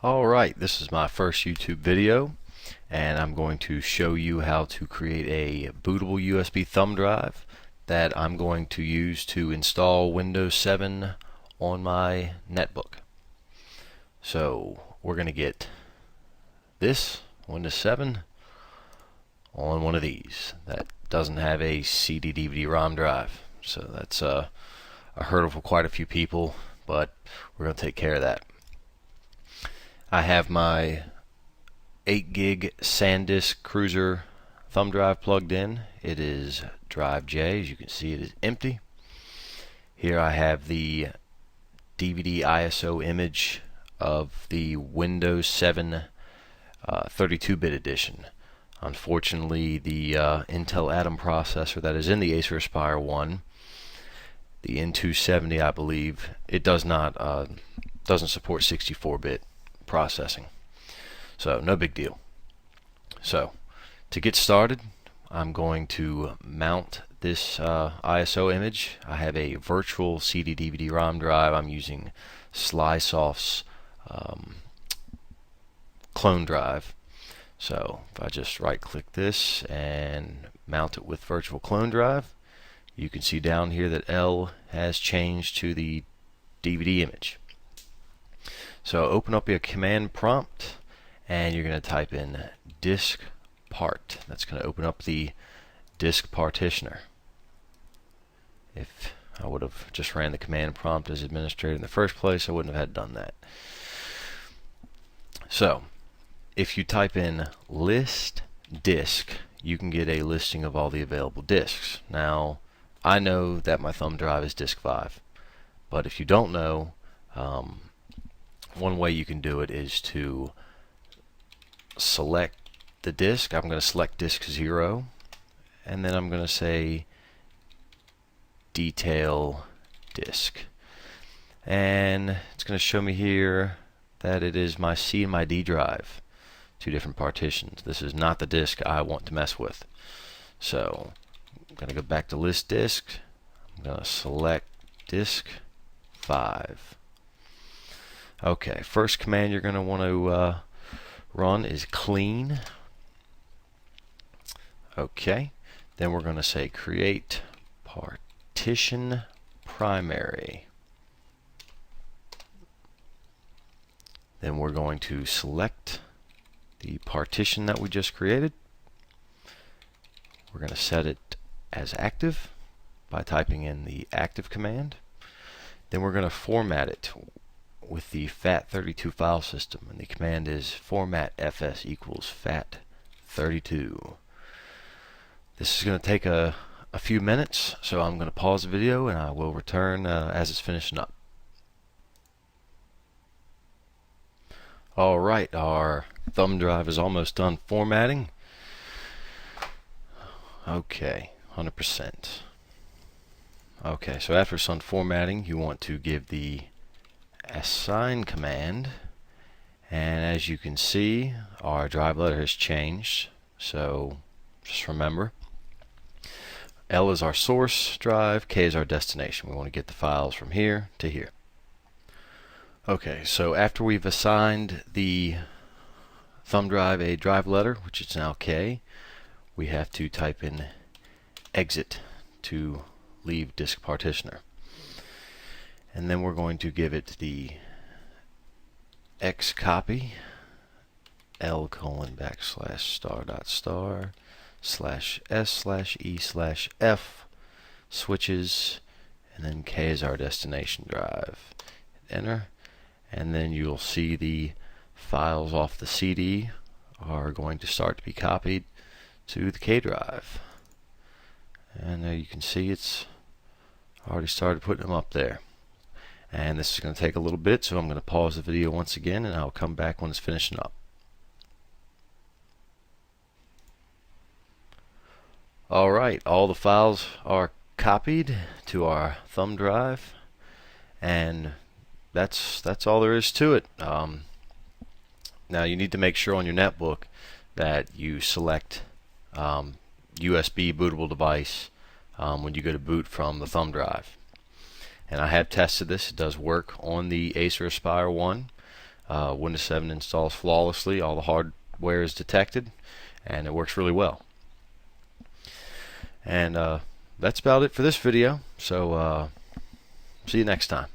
Alright, this is my first YouTube video and I'm going to show you how to create a bootable USB thumb drive that I'm going to use to install Windows 7 on my netbook. So we're going to get this Windows 7 on one of these that doesn't have a CD DVD ROM drive. So that's a hurdle for quite a few people, but we're going to take care of that. I have my 8 gig SanDisk Cruiser thumb drive plugged in. It is drive J. As you can see, it is empty. Here I have the DVD ISO image of the Windows 7 32-bit edition. Unfortunately, the Intel Atom processor that is in the Acer Aspire 1, the N270, I believe, it doesn't support 64-bit processing, so no big deal. So to get started, I'm going to mount this ISO image. I have a virtual CD DVD ROM drive. I'm using Slysoft's clone drive. So if I just right click this and mount it with virtual clone drive, you can see down here that L has changed to the DVD image. So open up your command prompt and you're going to type in disk part. That's going to open up the disk partitioner. If I would have just ran the command prompt as administrator in the first place, I wouldn't have had done that. So if you type in list disk, you can get a listing of all the available disks. Now I know that my thumb drive is disk 5, but if you don't know, one way you can do it is to select the disk. I'm going to select disk 0, and then I'm going to say detail disk, and it's going to show me here that it is my C and my D drive, two different partitions. This is not the disk I want to mess with, so I'm going to go back to list disk. I'm going to select disk 5. Okay, first command you're going to want to run is clean. Okay, then we're going to say create partition primary. Then we're going to select the partition that we just created. We're going to set it as active by typing in the active command. Then we're going to format it with the FAT32 file system, and the command is format fs equals FAT32. This is going to take a few minutes, so I'm going to pause the video and I will return as it's finishing up. Alright, our thumb drive is almost done formatting. Okay, 100%. Okay, so after it's done formatting, you want to give the assign command, and as you can see, our drive letter has changed. So just remember, L is our source drive, K is our destination. We want to get the files from here to here. Okay, so after we've assigned the thumb drive a drive letter, which is now K, we have to type in exit to leave disk partitioner. And then we're going to give it the X copy L : /*/s/e/f switches, and then K is our destination drive. Hit enter, and then you'll see the files off the CD are going to start to be copied to the K drive. And there you can see it's already started putting them up there. And this is going to take a little bit, so I'm going to pause the video once again and I'll come back when it's finishing up. Alright, all the files are copied to our thumb drive, and that's all there is to it. Now you need to make sure on your netbook that you select USB bootable device when you go to boot from the thumb drive. And I have tested this. It does work on the Acer Aspire 1. Windows 7 installs flawlessly. All the hardware is detected, and it works really well. And that's about it for this video. So see you next time.